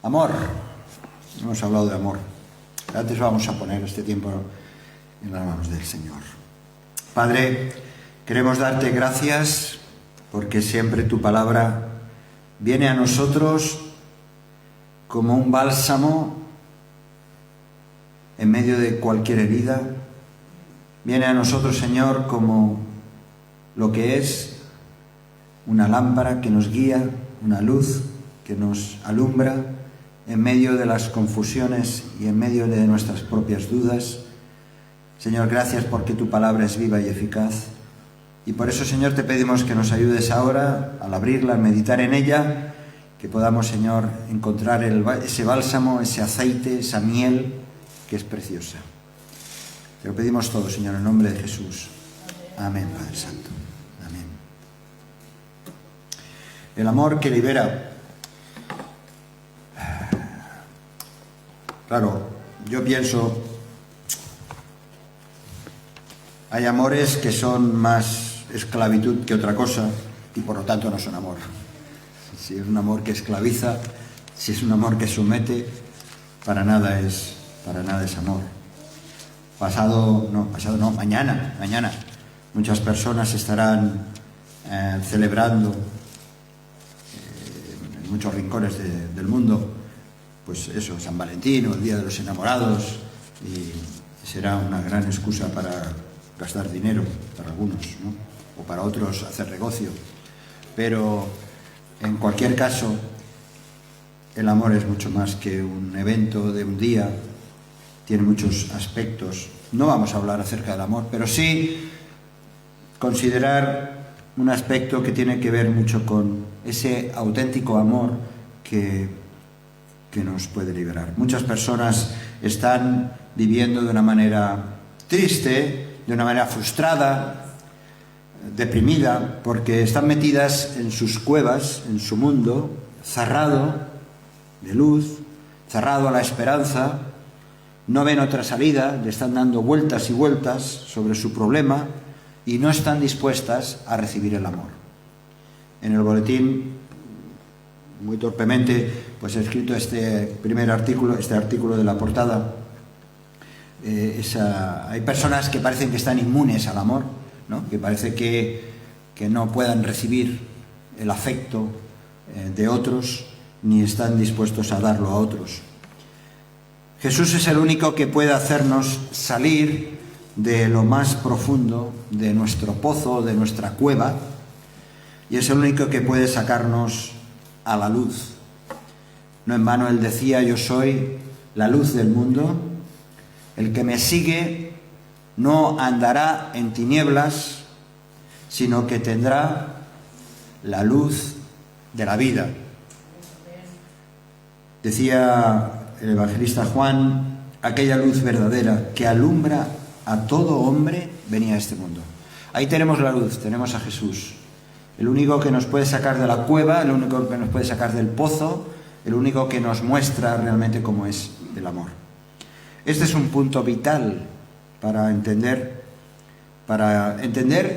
Amor. Hemos hablado de amor. Antes vamos a poner este tiempo en las manos del Señor. Padre, queremos darte gracias porque siempre tu palabra viene a nosotros como un bálsamo en medio de cualquier herida. Viene a nosotros, Señor, como lo que es una lámpara que nos guía, una luz que nos alumbra en medio de las confusiones y en medio de nuestras propias dudas. Señor, gracias porque tu palabra es viva y eficaz. Y por eso, Señor, te pedimos que nos ayudes ahora al abrirla, a meditar en ella, que podamos, Señor, encontrar ese bálsamo, ese aceite, esa miel que es preciosa. Te lo pedimos todo, Señor, en nombre de Jesús. Amén, Padre Santo. Amén. El amor que libera. Claro, yo pienso, hay amores que son más esclavitud que otra cosa y por lo tanto no son amor. Si es un amor que esclaviza, si es un amor que somete, para nada es amor. Mañana. Muchas personas estarán celebrando en muchos rincones del mundo, pues eso, San Valentín o el Día de los Enamorados, y será una gran excusa para gastar dinero para algunos, ¿no? O para otros hacer negocio. Pero en cualquier caso, el amor es mucho más que un evento de un día, tiene muchos aspectos. No vamos a hablar acerca del amor, pero sí considerar un aspecto que tiene que ver mucho con ese auténtico amor que nos puede liberar. Muchas personas están viviendo de una manera triste, de una manera frustrada, deprimida, porque están metidas en sus cuevas, en su mundo, cerrado de luz, cerrado a la esperanza, no ven otra salida, le están dando vueltas y vueltas sobre su problema y no están dispuestas a recibir el amor. En el boletín, muy torpemente, pues he escrito este artículo de la portada. Hay personas que parecen que están inmunes al amor, ¿no? Que parece que no puedan recibir el afecto de otros, ni están dispuestos a darlo a otros. Jesús es el único que puede hacernos salir de lo más profundo, de nuestro pozo, de nuestra cueva, y es el único que puede sacarnos a la luz. No en vano él decía: yo soy la luz del mundo, el que me sigue no andará en tinieblas, sino que tendrá la luz de la vida. Decía el evangelista Juan: aquella luz verdadera que alumbra a todo hombre venía a este mundo. Ahí tenemos la luz, tenemos a Jesús, el único que nos puede sacar de la cueva, el único que nos puede sacar del pozo, el único que nos muestra realmente cómo es el amor. Este es un punto vital para entender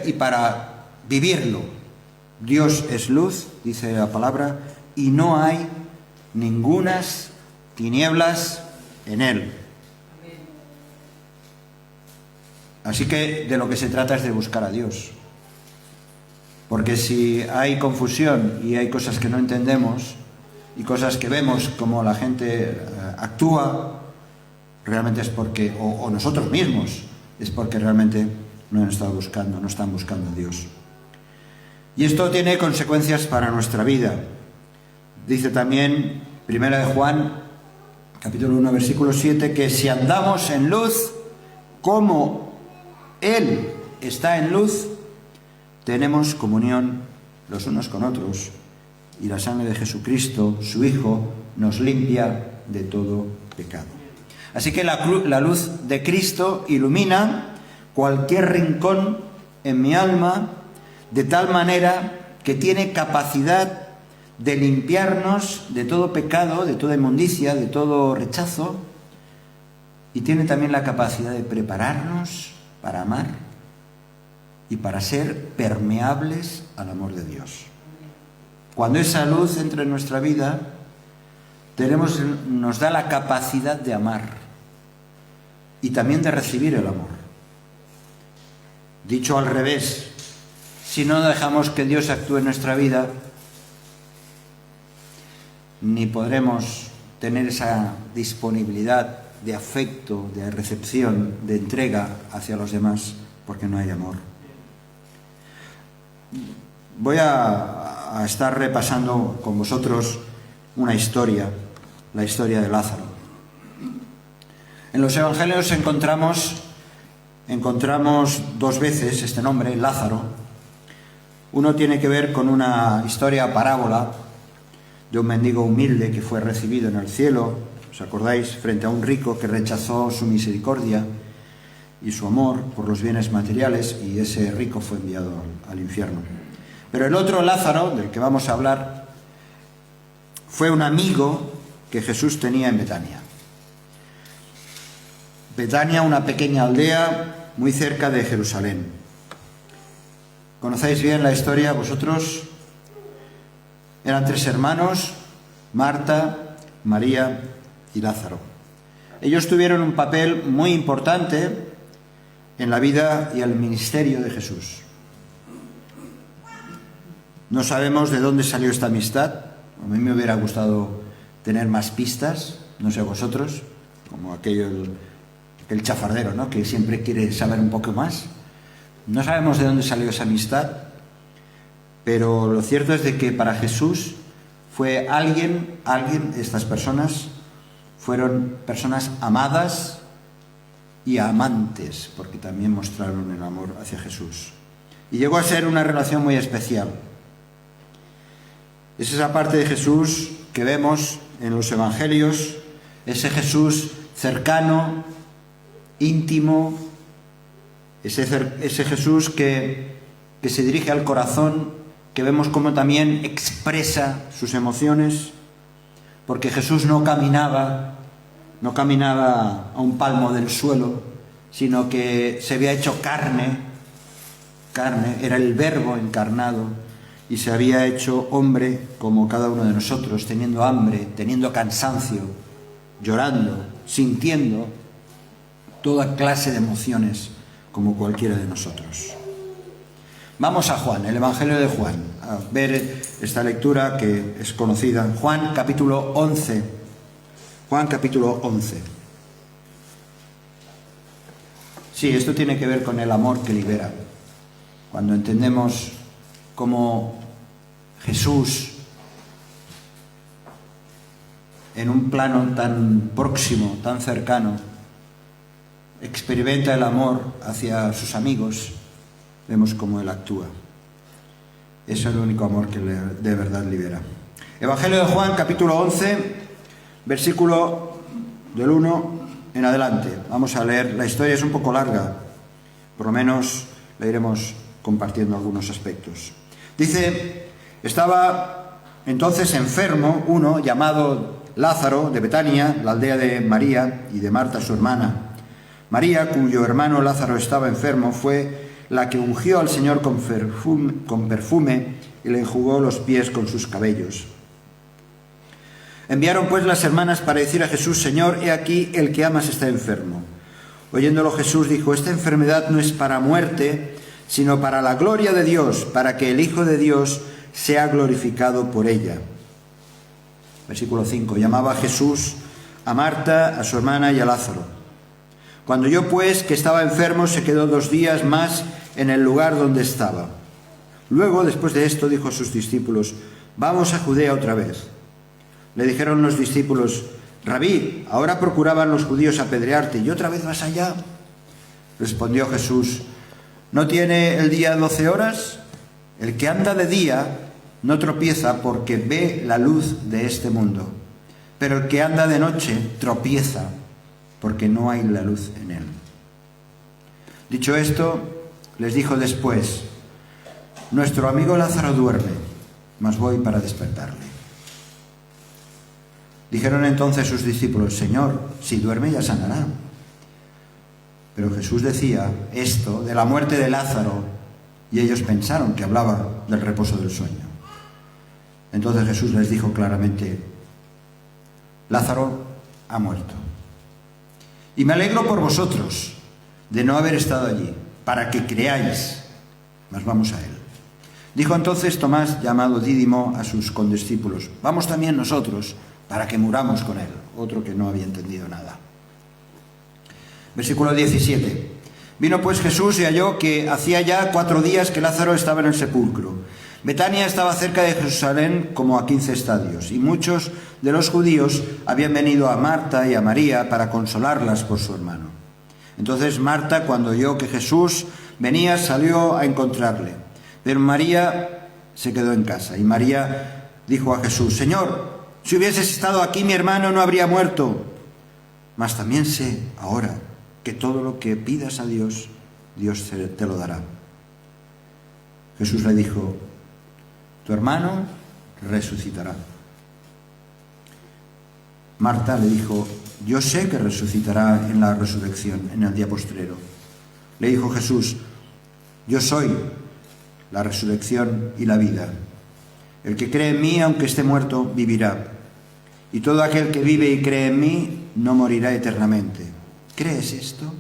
y para vivirlo. Dios es luz, dice la palabra, y no hay ningunas tinieblas en él. Así que de lo que se trata es de buscar a Dios. Porque si hay confusión y hay cosas que no entendemos y cosas que vemos como la gente actúa, realmente es porque, o nosotros mismos, es porque realmente no están buscando a Dios. Y esto tiene consecuencias para nuestra vida. Dice también 1 de Juan, capítulo 1, versículo 7, que si andamos en luz, como Él está en luz, tenemos comunión los unos con otros, y la sangre de Jesucristo, su Hijo, nos limpia de todo pecado. Así que la luz de Cristo ilumina cualquier rincón en mi alma, de tal manera que tiene capacidad de limpiarnos de todo pecado, de toda inmundicia, de todo rechazo, y tiene también la capacidad de prepararnos para amar y para ser permeables al amor de Dios. Cuando esa luz entra en nuestra vida, nos da la capacidad de amar y también de recibir el amor. Dicho al revés, si no dejamos que Dios actúe en nuestra vida, ni podremos tener esa disponibilidad de afecto, de recepción, de entrega hacia los demás, porque no hay amor. Voy a estar repasando con vosotros una historia, la historia de Lázaro. En los evangelios encontramos dos veces este nombre, Lázaro. Uno tiene que ver con una historia parábola de un mendigo humilde que fue recibido en el cielo, ¿os acordáis?, frente a un rico que rechazó su misericordia y su amor por los bienes materiales, y ese rico fue enviado al infierno. Pero el otro, Lázaro, del que vamos a hablar, fue un amigo que Jesús tenía en Betania. Betania, una pequeña aldea muy cerca de Jerusalén. ¿Conocéis bien la historia vosotros? Eran 3 hermanos, Marta, María y Lázaro. Ellos tuvieron un papel muy importante en la vida y el ministerio de Jesús. No sabemos de dónde salió esta amistad. A mí me hubiera gustado tener más pistas, no sé vosotros, como aquel chafardero, ¿no?, que siempre quiere saber un poco más. No sabemos de dónde salió esa amistad, pero lo cierto es de que para Jesús fue estas personas fueron personas amadas y amantes, porque también mostraron el amor hacia Jesús. Y llegó a ser una relación muy especial. Es esa parte de Jesús que vemos en los evangelios, ese Jesús cercano, íntimo, ese Jesús que se dirige al corazón, que vemos cómo también expresa sus emociones, porque Jesús no caminaba a un palmo del suelo, sino que se había hecho carne, era el Verbo encarnado, y se había hecho hombre como cada uno de nosotros, teniendo hambre, teniendo cansancio, llorando, sintiendo toda clase de emociones como cualquiera de nosotros. Vamos a Juan, el Evangelio de Juan, a ver esta lectura que es conocida. Juan capítulo 11. Juan capítulo 11. Sí, esto tiene que ver con el amor que libera. Cuando entendemos cómo Jesús, en un plano tan próximo, tan cercano, experimenta el amor hacia sus amigos, vemos cómo Él actúa. Es el único amor que de verdad libera. Evangelio de Juan, capítulo 11, versículo del 1 en adelante. Vamos a leer, la historia es un poco larga, por lo menos la iremos compartiendo algunos aspectos. Dice, estaba entonces enfermo uno llamado Lázaro de Betania, la aldea de María y de Marta su hermana. María, cuyo hermano Lázaro estaba enfermo, fue la que ungió al Señor con perfume y le enjugó los pies con sus cabellos. Enviaron pues las hermanas para decir a Jesús, Señor, he aquí el que amas está enfermo. Oyéndolo Jesús dijo, esta enfermedad no es para muerte, sino para la gloria de Dios, para que el Hijo de Dios sea glorificado por ella. Versículo 5. Llamaba a Jesús a Marta, a su hermana y a Lázaro. Cuando oyó pues que estaba enfermo, se quedó 2 días más en el lugar donde estaba. Luego, después de esto, dijo a sus discípulos, vamos a Judea otra vez. Le dijeron los discípulos, Rabí, ahora procuraban los judíos apedrearte, ¿y otra vez vas allá? Respondió Jesús, ¿no tiene el día 12 horas? El que anda de día no tropieza porque ve la luz de este mundo, pero el que anda de noche tropieza porque no hay la luz en él. Dicho esto, les dijo después, nuestro amigo Lázaro duerme, mas voy para despertarle. Dijeron entonces sus discípulos, Señor, si duerme ya sanará. Pero Jesús decía esto de la muerte de Lázaro, y ellos pensaron que hablaba del reposo del sueño. Entonces Jesús les dijo claramente, Lázaro ha muerto. Y me alegro por vosotros de no haber estado allí, para que creáis. Mas vamos a él. Dijo entonces Tomás, llamado Dídimo, a sus condiscípulos: vamos también nosotros, para que muramos con él. Otro que no había entendido nada. Versículo 17. Vino pues Jesús y halló que hacía ya 4 días que Lázaro estaba en el sepulcro. Betania estaba cerca de Jerusalén como a 15 estadios, y muchos de los judíos habían venido a Marta y a María para consolarlas por su hermano. Entonces Marta, cuando oyó que Jesús venía, salió a encontrarle, pero María se quedó en casa. Y María dijo a Jesús: Señor, si hubieses estado aquí, mi hermano no habría muerto. Mas también sé ahora que todo lo que pidas a Dios, Dios te lo dará. Jesús le dijo: tu hermano resucitará. Marta le dijo: yo sé que resucitará en la resurrección, en el día postrero. Le dijo Jesús: yo soy la resurrección y la vida. El que cree en mí, aunque esté muerto, vivirá. Y todo aquel que vive y cree en mí, no morirá eternamente. ¿Crees esto?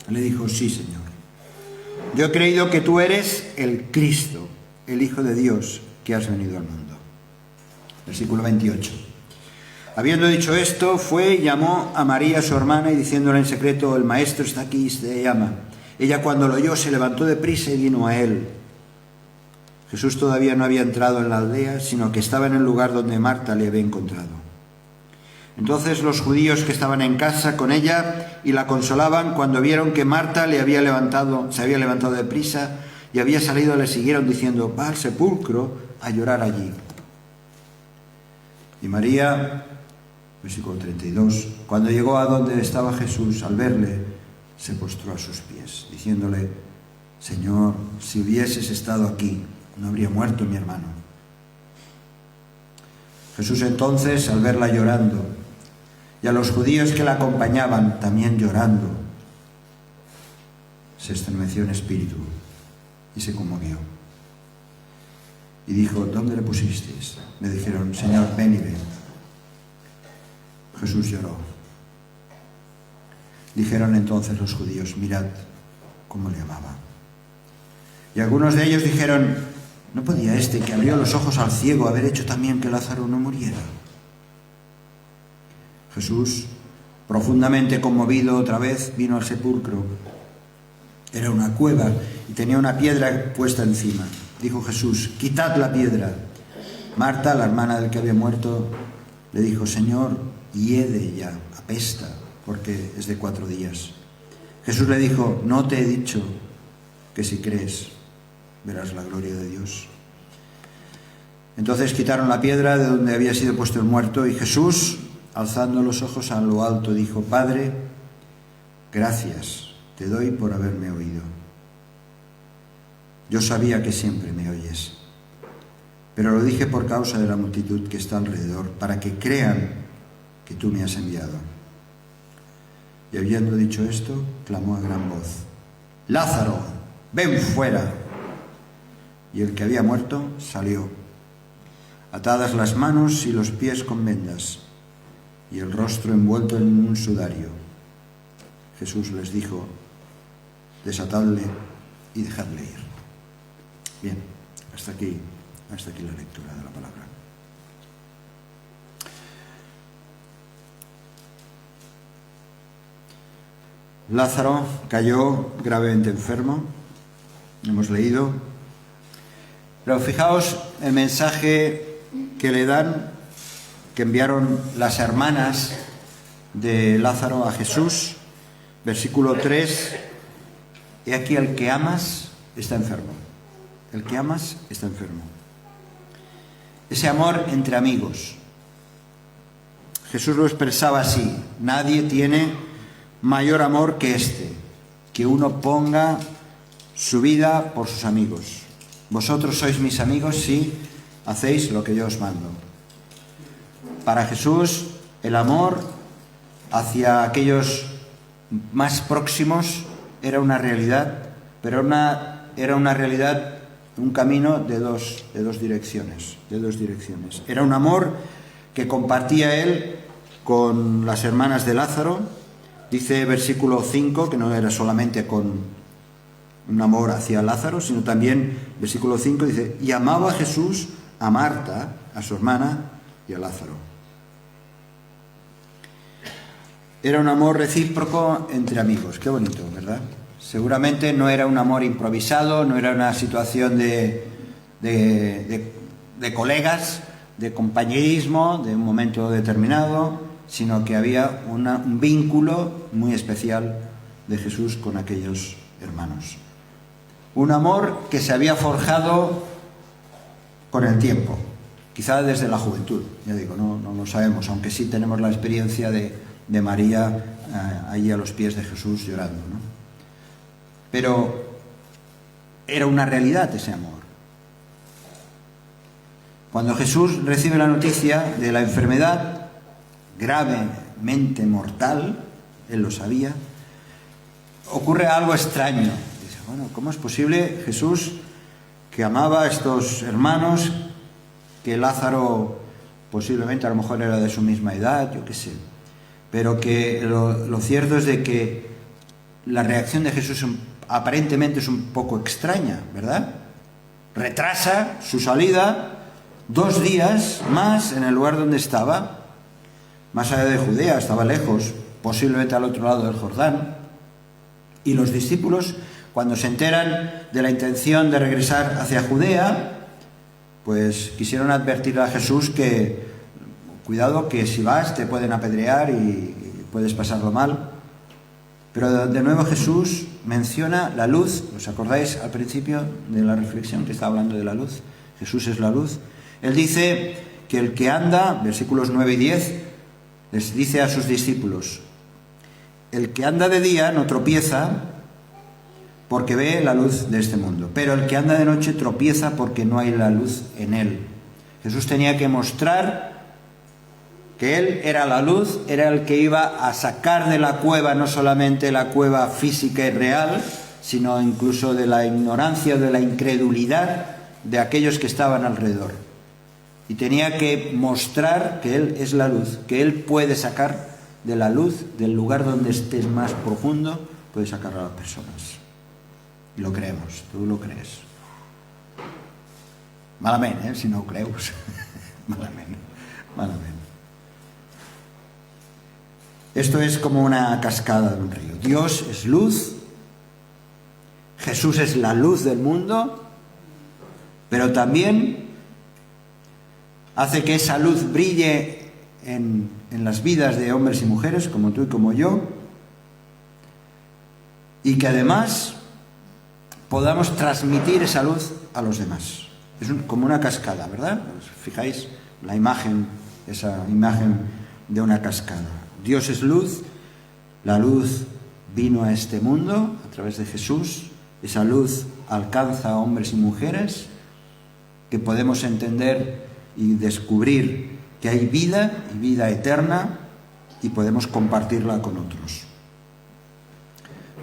Le dijo: sí, Señor. Yo he creído que tú eres el Cristo, el Hijo de Dios, que has venido al mundo. Versículo 28. Habiendo dicho esto, fue y llamó a María, su hermana, y diciéndole en secreto: el maestro está aquí y te llama. Ella, cuando lo oyó, se levantó deprisa y vino a él. Jesús todavía no había entrado en la aldea, sino que estaba en el lugar donde Marta le había encontrado. Entonces los judíos que estaban en casa con ella y la consolaban, cuando vieron que Marta se había levantado deprisa y había salido, le siguieron diciendo: va al sepulcro a llorar allí. Y María, versículo 32, cuando llegó a donde estaba Jesús, al verle, se postró a sus pies, diciéndole: Señor, si hubieses estado aquí, no habría muerto mi hermano. Jesús entonces, al verla llorando, y a los judíos que la acompañaban también llorando, se estremeció en espíritu y se conmovió. Y dijo: ¿dónde le pusisteis? Le dijeron: Señor, ven y ve. Jesús lloró. Dijeron entonces los judíos: mirad cómo le amaba. Y algunos de ellos dijeron: ¿no podía este que abrió los ojos al ciego haber hecho también que Lázaro no muriera? Jesús, profundamente conmovido otra vez, vino al sepulcro. Era una cueva y tenía una piedra puesta encima. Dijo Jesús: quitad la piedra. Marta, la hermana del que había muerto, le dijo: Señor, hiede ya, apesta, porque es de 4 días. Jesús le dijo: ¿no te he dicho que si crees verás la gloria de Dios? Entonces quitaron la piedra de donde había sido puesto el muerto, y Jesús, alzando los ojos a lo alto, dijo: Padre, gracias te doy por haberme oído. Yo sabía que siempre me oyes, pero lo dije por causa de la multitud que está alrededor, para que crean que tú me has enviado. Y habiendo dicho esto, clamó a gran voz: Lázaro, ven fuera. Y el que había muerto salió, atadas las manos y los pies con vendas, y el rostro envuelto en un sudario. Jesús les dijo: desatadle y dejadle ir. Bien, hasta aquí la lectura de la palabra. Lázaro cayó gravemente enfermo, hemos leído, pero fijaos el mensaje que le dan, que enviaron las hermanas de Lázaro a Jesús. Versículo 3: he aquí, el que amas está enfermo. El que amas está enfermo. Ese amor entre amigos. Jesús lo expresaba así: nadie tiene mayor amor que este, que uno ponga su vida por sus amigos. Vosotros sois mis amigos si hacéis lo que yo os mando. Para Jesús, el amor hacia aquellos más próximos era una realidad, pero era una realidad, un camino de dos direcciones. Era un amor que compartía él con las hermanas de Lázaro. Dice versículo 5 que no era solamente con un amor hacia Lázaro, sino también, versículo 5 dice, y amaba Jesús a Marta, a su hermana, y a Lázaro. Era un amor recíproco entre amigos. Qué bonito, ¿verdad? Seguramente no era un amor improvisado, no era una situación de colegas, de compañerismo, de un momento determinado, sino que había un vínculo muy especial de Jesús con aquellos hermanos. Un amor que se había forjado con el tiempo, quizá desde la juventud, ya digo, no lo sabemos, aunque sí tenemos la experiencia de María allí a los pies de Jesús llorando, ¿no? Pero era una realidad ese amor. Cuando Jesús recibe la noticia de la enfermedad gravemente mortal, él lo sabía, ocurre algo extraño. Dice, bueno, ¿cómo es posible Jesús, que amaba a estos hermanos, que Lázaro posiblemente a lo mejor era de su misma edad, yo qué sé, pero que lo cierto es de que la reacción de Jesús aparentemente es un poco extraña, ¿verdad? Retrasa su salida 2 días más en el lugar donde estaba, más allá de Judea, estaba lejos, posiblemente al otro lado del Jordán. Y los discípulos, cuando se enteran de la intención de regresar hacia Judea, pues quisieron advertir a Jesús que, cuidado, que si vas te pueden apedrear y puedes pasarlo mal. Pero de nuevo Jesús menciona la luz. ¿Os acordáis al principio de la reflexión que estaba hablando de la luz? Jesús es la luz. Él dice que el que anda, versículos 9 y 10, les dice a sus discípulos, el que anda de día no tropieza porque ve la luz de este mundo, pero el que anda de noche tropieza porque no hay la luz en él. Jesús tenía que mostrar que él era la luz, era el que iba a sacar de la cueva, no solamente la cueva física y real, sino incluso de la ignorancia, de la incredulidad de aquellos que estaban alrededor. Y tenía que mostrar que él es la luz, que él puede sacar de la luz, del lugar donde estés más profundo, puede sacar a las personas. Y lo creemos, tú lo crees. Malament, si no ho creus. Malament. Esto es como una cascada de un río. Dios es luz, Jesús es la luz del mundo, pero también hace que esa luz brille en las vidas de hombres y mujeres como tú y como yo, y que además podamos transmitir esa luz a los demás. Es como una cascada, ¿verdad? ¿Os fijáis la imagen, esa imagen de una cascada? Dios es luz, la luz vino a este mundo a través de Jesús, esa luz alcanza a hombres y mujeres que podemos entender y descubrir que hay vida y vida eterna y podemos compartirla con otros.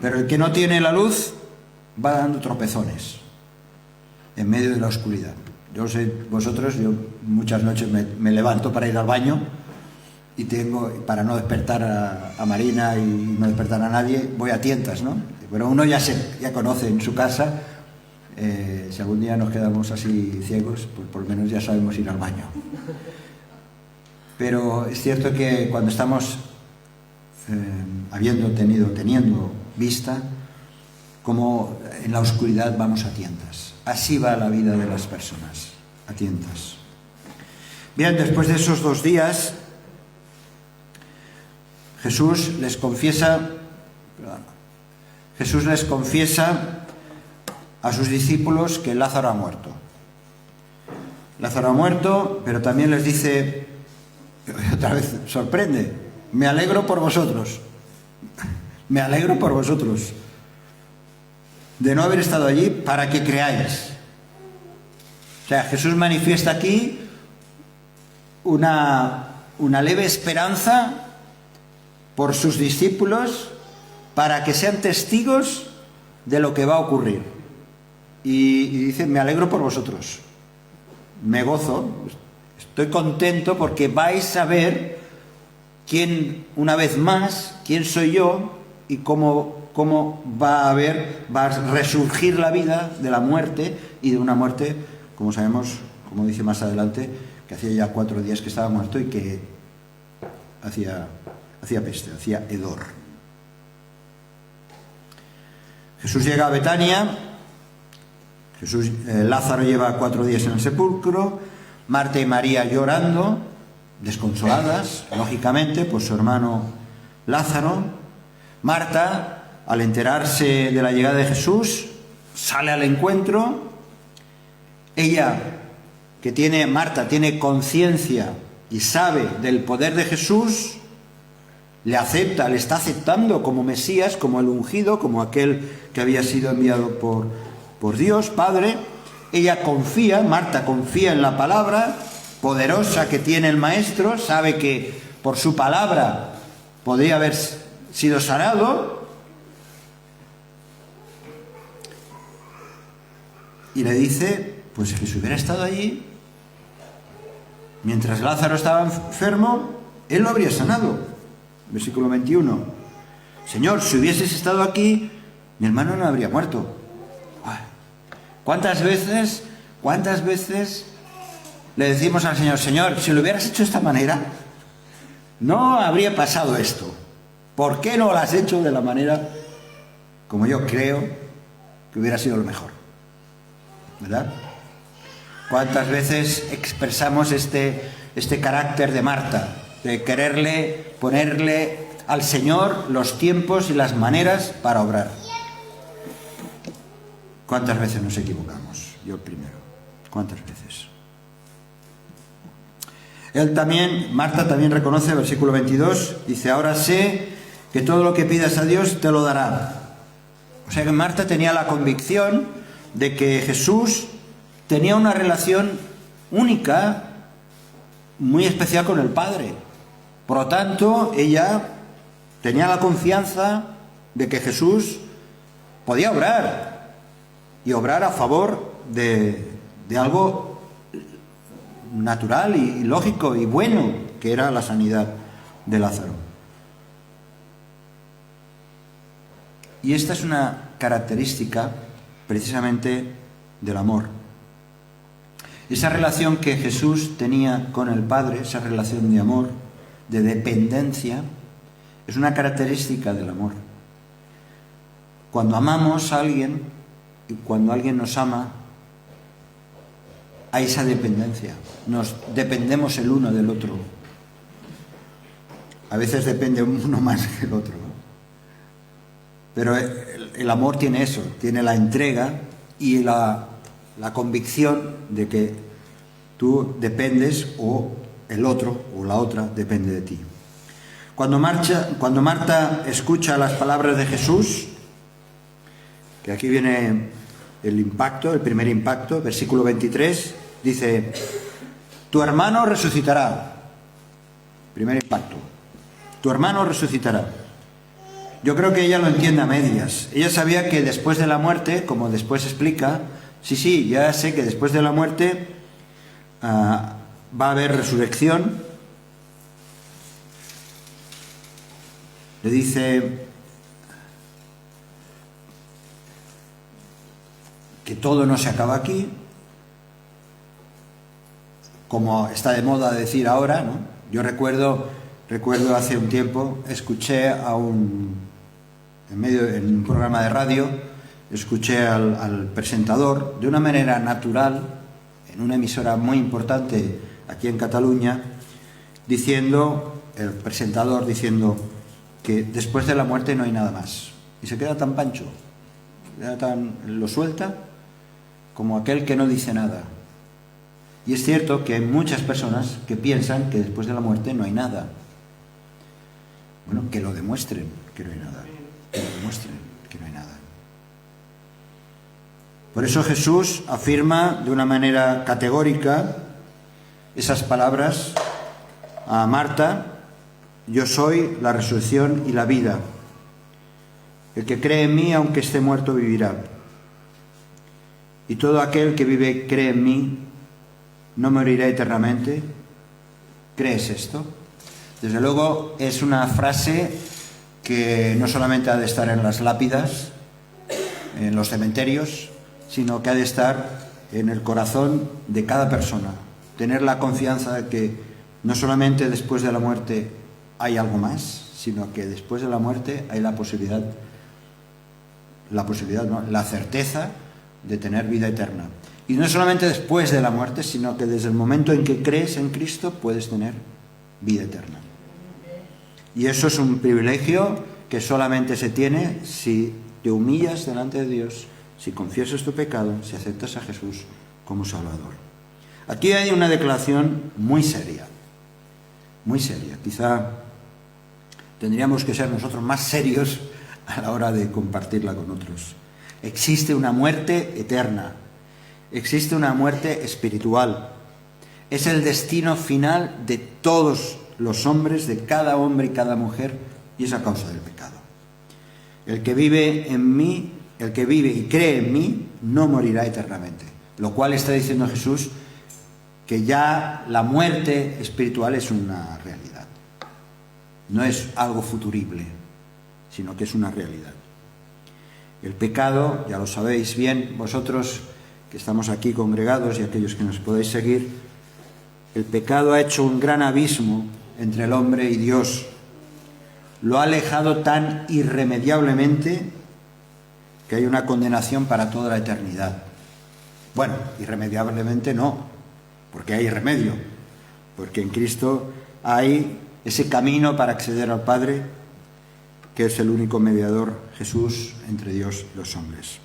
Pero el que no tiene la luz va dando tropezones en medio de la oscuridad. Yo sé, vosotros, yo muchas noches me levanto para ir al baño y para no despertar a Marina y no despertar a nadie, voy a tientas, ¿no? Pero uno ya conoce en su casa, si algún día nos quedamos así ciegos, pues por lo menos ya sabemos ir al baño. Pero es cierto que cuando estamos teniendo vista, como en la oscuridad vamos a tientas. Así va la vida de las personas, a tientas. Bien, después de esos 2 días, Jesús les confiesa a sus discípulos que Lázaro ha muerto. Lázaro ha muerto, pero también les dice, otra vez sorprende, me alegro por vosotros. Me alegro por vosotros de no haber estado allí para que creáis. O sea, Jesús manifiesta aquí una leve esperanza por sus discípulos para que sean testigos de lo que va a ocurrir. Y dice, me alegro por vosotros, me gozo, Estoy contento porque vais a ver quién, una vez más, quién soy yo y cómo va a resurgir la vida de la muerte, y de una muerte, como sabemos, como dice más adelante, que hacía ya 4 días que estaba muerto y que hacía peste, hacía hedor. Jesús llega a Betania. Lázaro lleva 4 días en el sepulcro. Marta y María llorando, desconsoladas, lógicamente, por su hermano Lázaro. Marta, al enterarse de la llegada de Jesús, sale al encuentro. Marta tiene conciencia y sabe del poder de Jesús, le está aceptando como Mesías, como el ungido, como aquel que había sido enviado por Dios Padre. Marta confía en la palabra poderosa que tiene el Maestro, sabe que por su palabra podría haber sido sanado, y le dice, pues que si hubiera estado allí, mientras Lázaro estaba enfermo, él lo habría sanado. Versículo 21. Señor, si hubieses estado aquí, mi hermano no habría muerto. ¿Cuántas veces le decimos al Señor, Señor, si lo hubieras hecho de esta manera, no habría pasado esto? ¿Por qué no lo has hecho de la manera como yo creo que hubiera sido lo mejor? ¿Verdad? ¿Cuántas veces expresamos este carácter de Marta, de quererle ponerle al Señor los tiempos y las maneras para obrar? ¿Cuántas veces nos equivocamos? Yo el primero. ¿Cuántas veces? Marta también reconoce, versículo 22, dice, ahora sé que todo lo que pidas a Dios te lo dará. O sea que Marta tenía la convicción de que Jesús tenía una relación única, muy especial con el Padre. Por lo tanto, ella tenía la confianza de que Jesús podía obrar, y obrar a favor de algo natural y lógico y bueno, que era la sanidad de Lázaro. Y esta es una característica precisamente del amor. Esa relación que Jesús tenía con el Padre, esa relación de amor, de dependencia, es una característica del amor. Cuando amamos a alguien, y cuando alguien nos ama, hay esa dependencia. Nos dependemos el uno del otro. A veces depende uno más que el otro, ¿no? Pero el amor tiene eso, tiene la entrega y la convicción de que tú dependes, o el otro o la otra depende de ti. Cuando Marta escucha las palabras de Jesús, que aquí viene el primer impacto, versículo 23, dice, tu hermano resucitará. Primer impacto, tu hermano resucitará. Yo creo que ella lo entiende a medias. Ella sabía que después de la muerte, como después explica, sí, ya sé que después de la muerte va a haber resurrección. Le dice que todo no se acaba aquí, como está de moda decir ahora, ¿no? Yo recuerdo hace un tiempo, escuché en un programa de radio, escuché al presentador, de una manera natural, en una emisora muy importante aquí en Cataluña, el presentador diciendo que después de la muerte no hay nada más. Y se queda tan pancho, lo suelta como aquel que no dice nada. Y es cierto que hay muchas personas que piensan que después de la muerte no hay nada. Bueno, que lo demuestren que no hay nada. Que lo demuestren que no hay nada. Por eso Jesús afirma de una manera categórica esas palabras a Marta: yo soy la resurrección y la vida. El que cree en mí, aunque esté muerto, vivirá. Y todo aquel que vive y cree en mí, no morirá eternamente. ¿Crees esto? Desde luego es una frase que no solamente ha de estar en las lápidas, en los cementerios, sino que ha de estar en el corazón de cada persona. Tener la confianza de que no solamente después de la muerte hay algo más, sino que después de la muerte hay la certeza de tener vida eterna. Y no solamente después de la muerte, sino que desde el momento en que crees en Cristo puedes tener vida eterna. Y eso es un privilegio que solamente se tiene si te humillas delante de Dios, si confiesas tu pecado, si aceptas a Jesús como Salvador. Aquí hay una declaración muy seria, muy seria. Quizá tendríamos que ser nosotros más serios a la hora de compartirla con otros. Existe una muerte eterna, existe una muerte espiritual. Es el destino final de todos los hombres, de cada hombre y cada mujer, y es a causa del pecado. El que vive en mí, el que vive y cree en mí, no morirá eternamente. Lo cual está diciendo Jesús que ya la muerte espiritual es una realidad. No es algo futurible, sino que es una realidad. El pecado, ya lo sabéis bien vosotros que estamos aquí congregados y aquellos que nos podéis seguir, el pecado ha hecho un gran abismo entre el hombre y Dios. Lo ha alejado tan irremediablemente que hay una condenación para toda la eternidad. Bueno, irremediablemente no, porque hay remedio, porque en Cristo hay ese camino para acceder al Padre, que es el único mediador, Jesús, entre Dios y los hombres.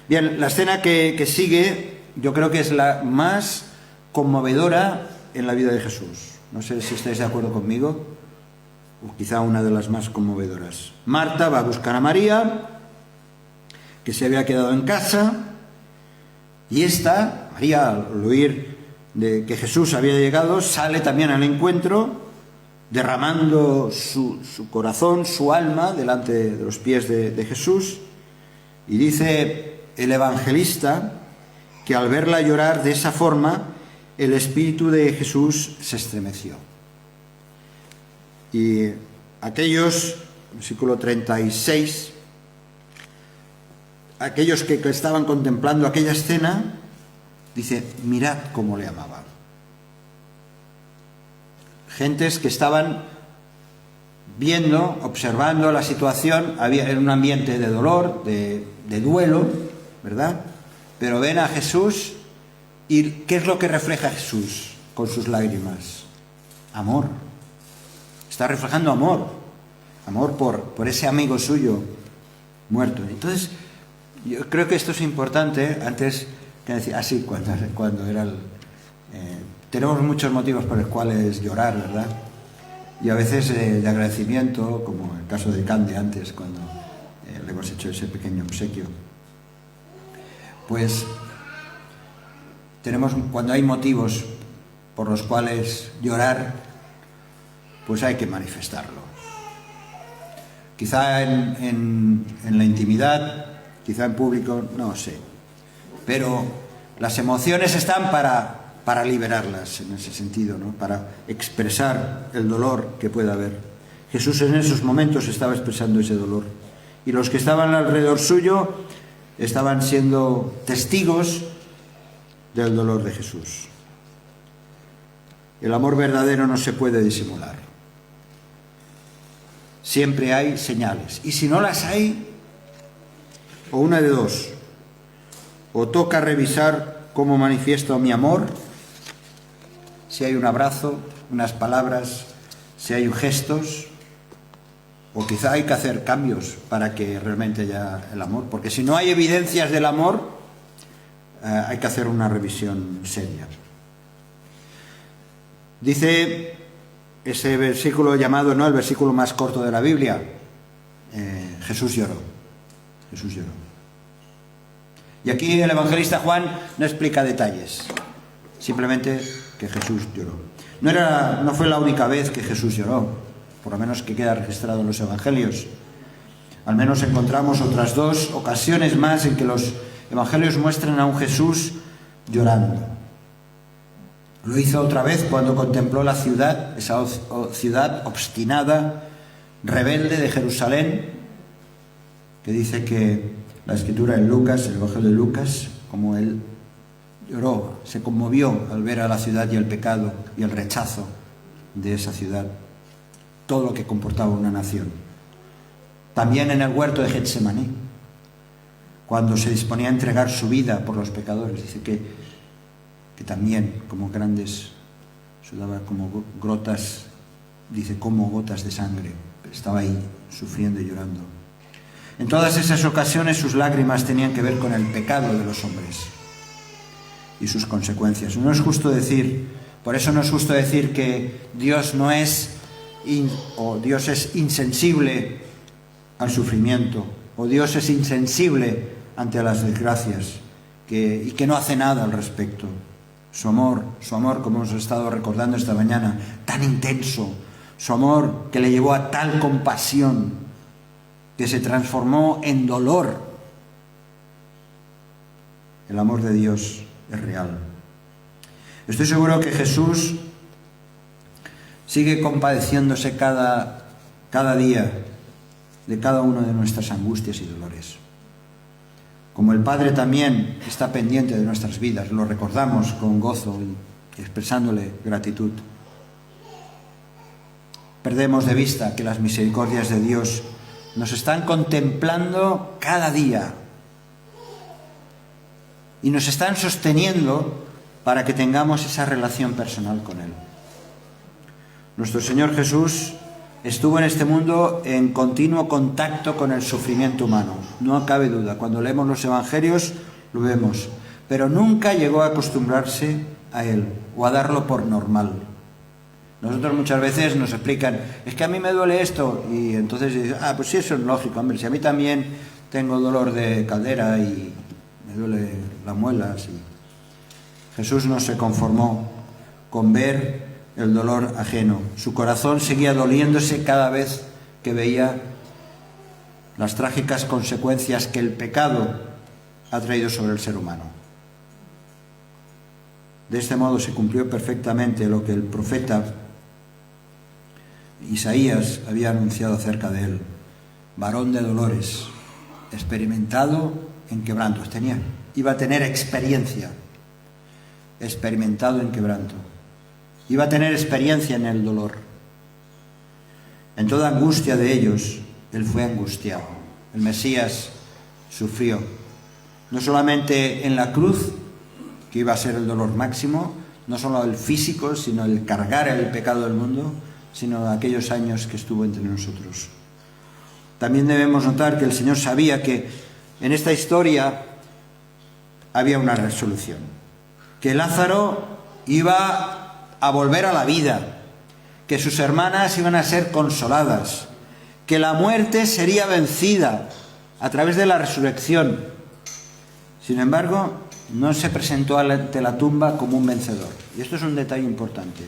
Bien, la escena que sigue yo creo que es la más conmovedora en la vida de Jesús. No sé si estáis de acuerdo conmigo, o quizá una de las más conmovedoras. Marta va a buscar a María, que se había quedado en casa, y María, al oír de que Jesús había llegado, sale también al encuentro, derramando su corazón, su alma, delante de los pies de Jesús. Y dice el evangelista que al verla llorar de esa forma, el espíritu de Jesús se estremeció. Y aquellos, versículo 36, aquellos que estaban contemplando aquella escena, dice, mirad cómo le amaba. Gentes que estaban viendo, observando la situación, había en un ambiente de dolor, de duelo, ¿verdad? Pero ven a Jesús y ¿qué es lo que refleja Jesús con sus lágrimas? Amor. Está reflejando amor. Amor por ese amigo suyo muerto. Entonces, yo creo que esto es importante. Antes que decir, así, cuando era tenemos muchos motivos por los cuales llorar, ¿verdad? Y a veces de agradecimiento, como el caso de Cande antes, cuando le hemos hecho ese pequeño obsequio. Pues cuando hay motivos por los cuales llorar, pues hay que manifestarlo. Quizá en la intimidad, quizá en público, no sé. Pero las emociones están para liberarlas en ese sentido, ¿no? Para expresar el dolor que pueda haber. Jesús en esos momentos estaba expresando ese dolor. Y los que estaban alrededor suyo estaban siendo testigos del dolor de Jesús. El amor verdadero no se puede disimular. Siempre hay señales. Y si no las hay, o una de dos, o toca revisar cómo manifiesto mi amor, si hay un abrazo, unas palabras, si hay gestos, o quizá hay que hacer cambios para que realmente haya el amor, porque si no hay evidencias del amor, hay que hacer una revisión seria. Dice ese versículo llamado, ¿no?, el versículo más corto de la Biblia, Jesús lloró. Jesús lloró. Y aquí el evangelista Juan no explica detalles, simplemente que Jesús lloró. No fue la única vez que Jesús lloró, por lo menos que queda registrado en los evangelios. Al menos encontramos otras 2 ocasiones más en que los evangelios muestran a un Jesús llorando. Lo hizo otra vez cuando contempló la ciudad, esa ciudad obstinada, rebelde de Jerusalén, que dice que la escritura en Lucas, el Evangelio de Lucas, como él lloró, se conmovió al ver a la ciudad y el pecado y el rechazo de esa ciudad, todo lo que comportaba una nación. También en el huerto de Getsemaní, cuando se disponía a entregar su vida por los pecadores, dice que también como grandes, sudaba como gotas, dice como gotas de sangre, estaba ahí sufriendo y llorando. En todas esas ocasiones sus lágrimas tenían que ver con el pecado de los hombres y sus consecuencias. No es justo decir, por eso no es justo decir que Dios no es, o Dios es insensible al sufrimiento, o Dios es insensible ante las desgracias, y que no hace nada al respecto. Su amor, como hemos estado recordando esta mañana, tan intenso, su amor que le llevó a tal compasión, que se transformó en dolor. El amor de Dios es real. Estoy seguro que Jesús sigue compadeciéndose cada día de cada una de nuestras angustias y dolores. Como el Padre también está pendiente de nuestras vidas, lo recordamos con gozo y expresándole gratitud. Perdemos de vista que las misericordias de Dios nos están contemplando cada día y nos están sosteniendo para que tengamos esa relación personal con Él. Nuestro Señor Jesús estuvo en este mundo en continuo contacto con el sufrimiento humano, no cabe duda. Cuando leemos los evangelios lo vemos, pero nunca llegó a acostumbrarse a él o a darlo por normal. Nosotros muchas veces nos explican, es que a mí me duele esto, y entonces dices, pues sí, eso es lógico, hombre, si a mí también tengo dolor de cadera y me duele las muelas. Y Jesús no se conformó con ver el dolor ajeno. Su corazón seguía doliéndose cada vez que veía las trágicas consecuencias que el pecado ha traído sobre el ser humano. De este modo se cumplió perfectamente lo que el profeta Isaías había anunciado acerca de él: varón de dolores, experimentado en quebrantos. Iba a tener experiencia, experimentado en quebranto. Iba a tener experiencia en el dolor. En toda angustia de ellos, él fue angustiado. El Mesías sufrió, no solamente en la cruz, que iba a ser el dolor máximo, no solo el físico, sino el cargar el pecado del mundo, sino aquellos años que estuvo entre nosotros. También debemos notar que el Señor sabía que en esta historia había una resolución, que Lázaro iba a volver a la vida, que sus hermanas iban a ser consoladas, que la muerte sería vencida a través de la resurrección. Sin embargo, no se presentó ante la tumba como un vencedor. Y esto es un detalle importante.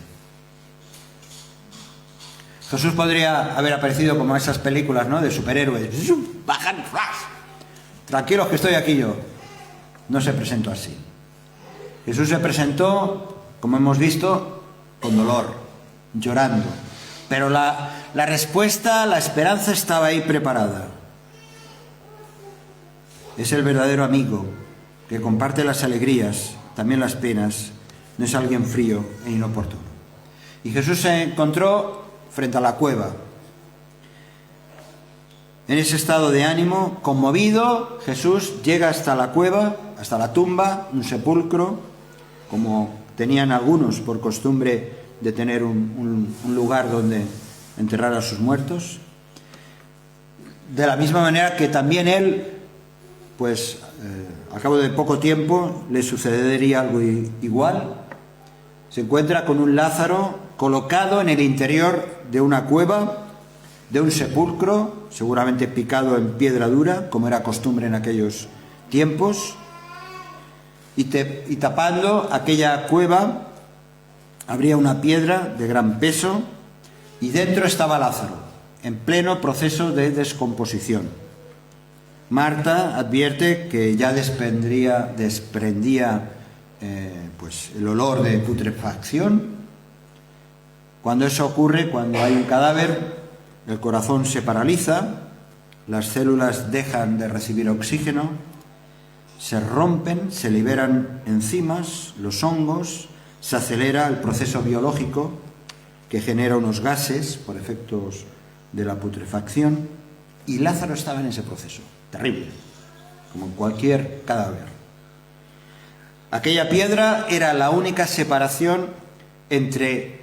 Jesús podría haber aparecido como esas películas, ¿no?, de superhéroes. ¡Bajan! Tranquilos que estoy aquí yo. No se presentó así. Jesús se presentó, como hemos visto, con dolor, llorando. Pero la respuesta, la esperanza estaba ahí preparada. Es el verdadero amigo que comparte las alegrías, también las penas. No es alguien frío e inoportuno. Y Jesús se encontró frente a la cueva. En ese estado de ánimo, conmovido, Jesús llega hasta la cueva, hasta la tumba, un sepulcro, como tenían algunos por costumbre de tener un lugar donde enterrar a sus muertos. De la misma manera que también él, pues al cabo de poco tiempo le sucedería algo igual. Se encuentra con un Lázaro colocado en el interior de una cueva, de un sepulcro, seguramente picado en piedra dura, como era costumbre en aquellos tiempos, y tapando aquella cueva habría una piedra de gran peso, y dentro estaba Lázaro, en pleno proceso de descomposición. Marta advierte que ya desprendía pues el olor de putrefacción. Cuando eso ocurre, cuando hay un cadáver, el corazón se paraliza, las células dejan de recibir oxígeno, se rompen, se liberan enzimas, los hongos, se acelera el proceso biológico que genera unos gases por efectos de la putrefacción, y Lázaro estaba en ese proceso, terrible, como cualquier cadáver. Aquella piedra era la única separación entre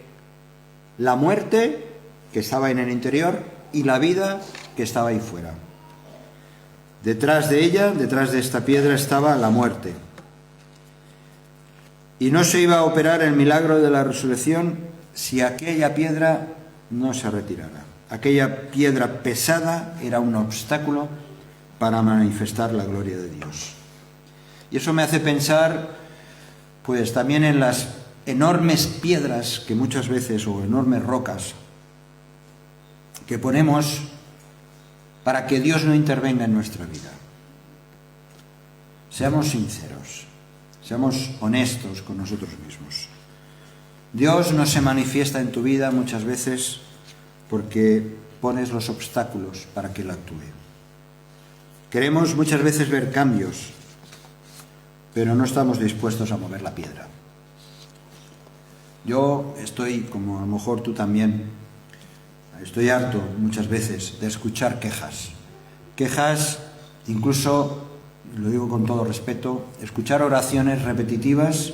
la muerte, que estaba en el interior, y la vida, que estaba ahí fuera. Detrás de ella, detrás de esta piedra, estaba la muerte. Y no se iba a operar el milagro de la resurrección si aquella piedra no se retirara. Aquella piedra pesada era un obstáculo para manifestar la gloria de Dios. Y eso me hace pensar, pues también en las enormes piedras que muchas veces, o enormes rocas, que ponemos para que Dios no intervenga en nuestra vida. Seamos sinceros, seamos honestos con nosotros mismos. Dios no se manifiesta en tu vida muchas veces porque pones los obstáculos para que Él actúe. Queremos muchas veces ver cambios, pero no estamos dispuestos a mover la piedra. Yo estoy, como a lo mejor tú también, estoy harto muchas veces de escuchar quejas. Quejas, incluso, lo digo con todo respeto, escuchar oraciones repetitivas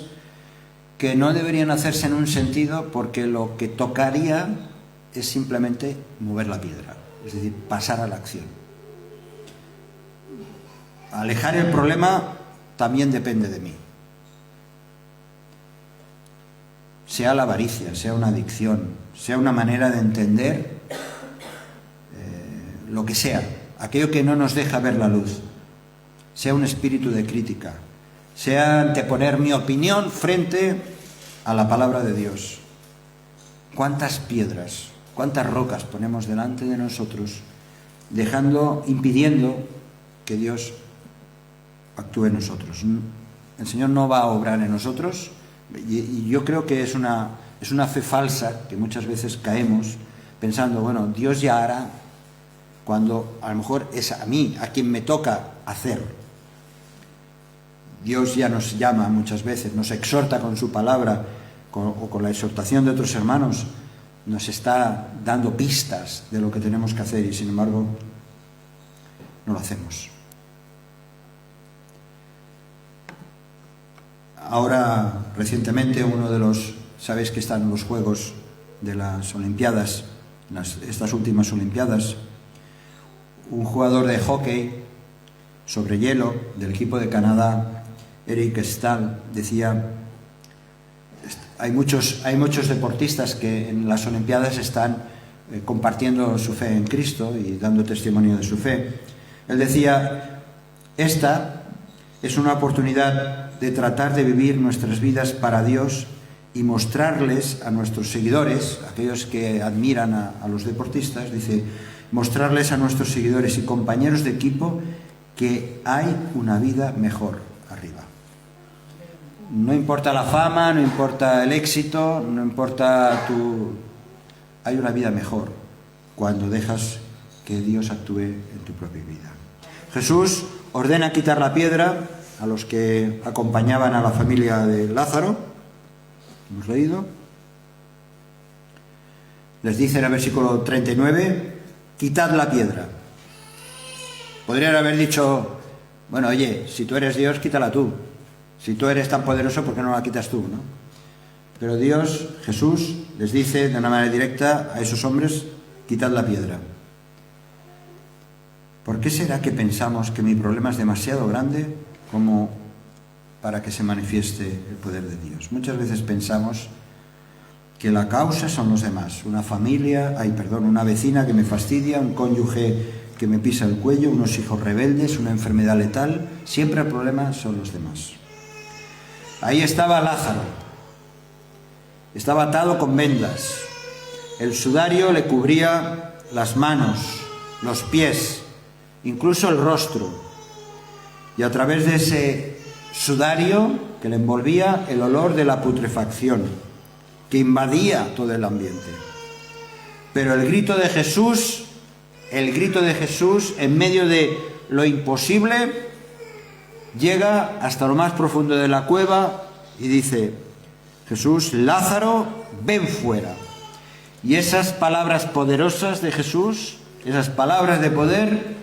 que no deberían hacerse en un sentido, porque lo que tocaría es simplemente mover la piedra, es decir, pasar a la acción. Alejar el problema también depende de mí. Sea la avaricia, sea una adicción, sea una manera de entender, lo que sea, aquello que no nos deja ver la luz, sea un espíritu de crítica, sea anteponer mi opinión frente a la palabra de Dios. ¿Cuántas piedras, cuántas rocas ponemos delante de nosotros, impidiendo que Dios actúe en nosotros? El Señor no va a obrar en nosotros, y yo creo que es una fe falsa que muchas veces caemos pensando, bueno, Dios ya hará, cuando a lo mejor es a mí a quien me toca hacer. Dios ya nos llama muchas veces, nos exhorta con su palabra, o con la exhortación de otros hermanos, nos está dando pistas de lo que tenemos que hacer, y sin embargo no lo hacemos. Ahora, recientemente, sabéis que están los Juegos de las Olimpiadas, estas últimas Olimpiadas, un jugador de hockey sobre hielo del equipo de Canadá, Eric Staal, decía: hay muchos deportistas que en las Olimpiadas están compartiendo su fe en Cristo y dando testimonio de su fe. Él decía: esta es una oportunidad de tratar de vivir nuestras vidas para Dios y mostrarles a nuestros seguidores, aquellos que admiran a los deportistas, dice, mostrarles a nuestros seguidores y compañeros de equipo que hay una vida mejor arriba. No importa la fama, no importa el éxito, no importa hay una vida mejor cuando dejas que Dios actúe en tu propia vida. Jesús ordena quitar la piedra a los que acompañaban a la familia de Lázaro. Hemos leído. Les dice en el versículo 39, quitad la piedra. Podrían haber dicho, bueno, oye, si tú eres Dios, quítala tú. Si tú eres tan poderoso, ¿por qué no la quitas tú, no? Pero Dios, Jesús, les dice de una manera directa a esos hombres, quitad la piedra. ¿Por qué será que pensamos que mi problema es demasiado grande como para que se manifieste el poder de Dios? Muchas veces pensamos que la causa son los demás. Una vecina que me fastidia, un cónyuge que me pisa el cuello, unos hijos rebeldes, una enfermedad letal. Siempre el problema son los demás. Ahí estaba Lázaro. Estaba atado con vendas. El sudario le cubría las manos, los pies, incluso el rostro. Y a través de ese sudario que le envolvía el olor de la putrefacción, que invadía todo el ambiente. Pero el grito de Jesús, en medio de lo imposible, llega hasta lo más profundo de la cueva y dice: Jesús, Lázaro, ven fuera. Y esas palabras poderosas de Jesús, esas palabras de poder,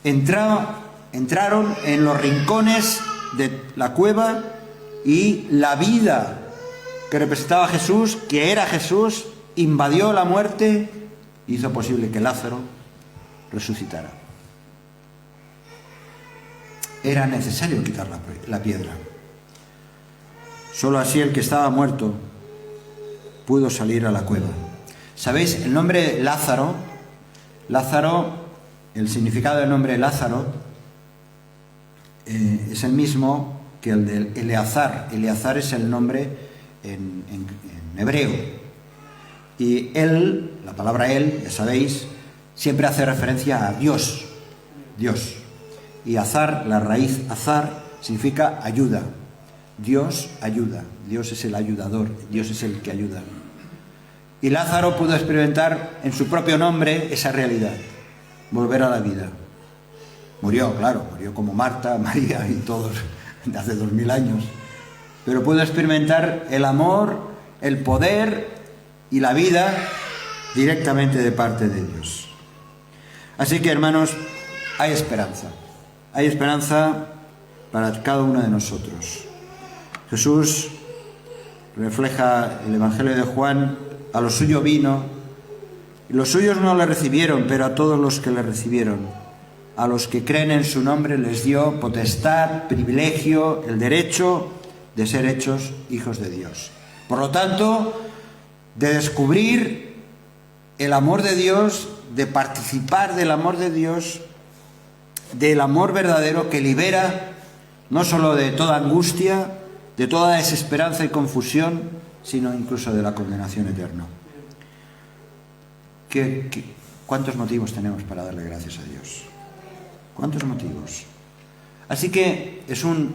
entraron en los rincones de la cueva, y la vida que representaba Jesús, que era Jesús, invadió la muerte e hizo posible que Lázaro resucitara. Era necesario quitar la piedra. Solo así el que estaba muerto pudo salir a la cueva. ¿Sabéis? El nombre Lázaro, el significado del nombre Lázaro es el mismo que el de Eleazar. Eleazar es el nombre en hebreo. Y él, la palabra él, ya sabéis, siempre hace referencia a Dios. Dios. Y azar, la raíz azar, significa ayuda. Dios ayuda. Dios es el ayudador. Dios es el que ayuda. Y Lázaro pudo experimentar en su propio nombre esa realidad. Volver a la vida. Murió, claro, murió como Marta, María y todos de hace 2000 años. Pero pudo experimentar el amor, el poder y la vida directamente de parte de Dios. Así que, hermanos, hay esperanza. Hay esperanza para cada uno de nosotros. Jesús refleja el Evangelio de Juan: a lo suyo vino, y los suyos no le recibieron, pero a todos los que le recibieron, a los que creen en su nombre, les dio potestad, privilegio, el derecho de ser hechos hijos de Dios. Por lo tanto, de descubrir el amor de Dios, de participar del amor de Dios, del amor verdadero que libera no solo de toda angustia, de toda desesperanza y confusión, sino incluso de la condenación eterna. ¿Cuántos motivos tenemos para darle gracias a Dios? ¿Cuántos motivos? Así que es un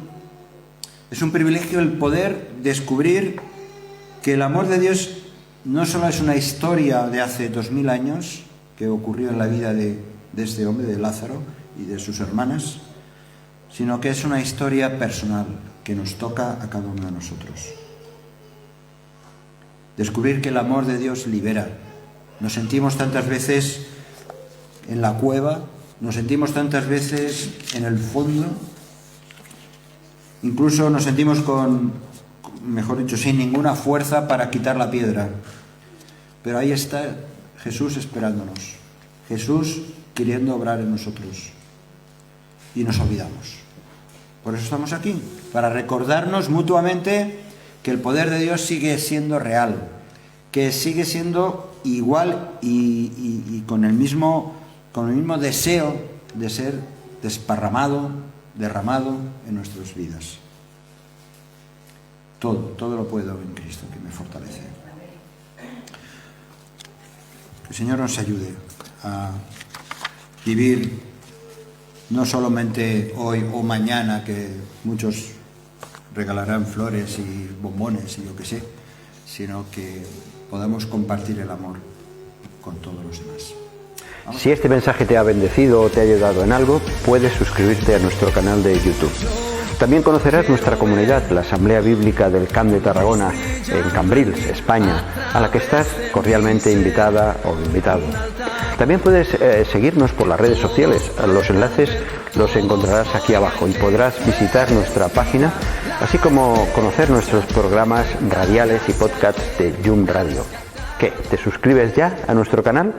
privilegio el poder descubrir que el amor de Dios no solo es una historia de hace 2000 años que ocurrió en la vida de este hombre, de Lázaro y de sus hermanas, sino que es una historia personal que nos toca a cada uno de nosotros. Descubrir que el amor de Dios libera. Nos sentimos tantas veces en la cueva, nos sentimos tantas veces en el fondo, incluso nos sentimos sin ninguna fuerza para quitar la piedra. Pero ahí está Jesús esperándonos, Jesús queriendo obrar en nosotros, y nos olvidamos. Por eso estamos aquí, para recordarnos mutuamente que el poder de Dios sigue siendo real, que sigue siendo igual y con el mismo deseo de ser derramado en nuestras vidas. Todo lo puedo en Cristo que me fortalece. Que el Señor nos ayude a vivir no solamente hoy o mañana, que muchos regalarán flores y bombones y yo qué sé, sino que podamos compartir el amor con todos los demás. Si este mensaje te ha bendecido o te ha ayudado en algo, puedes suscribirte a nuestro canal de YouTube. También conocerás nuestra comunidad, la Asamblea Bíblica del Camp de Tarragona, en Cambrils, España, a la que estás cordialmente invitada o invitado. También puedes seguirnos por las redes sociales. Los enlaces los encontrarás aquí abajo y podrás visitar nuestra página, así como conocer nuestros programas radiales y podcasts de Yum Radio. ¿Qué? ¿Te suscribes ya a nuestro canal?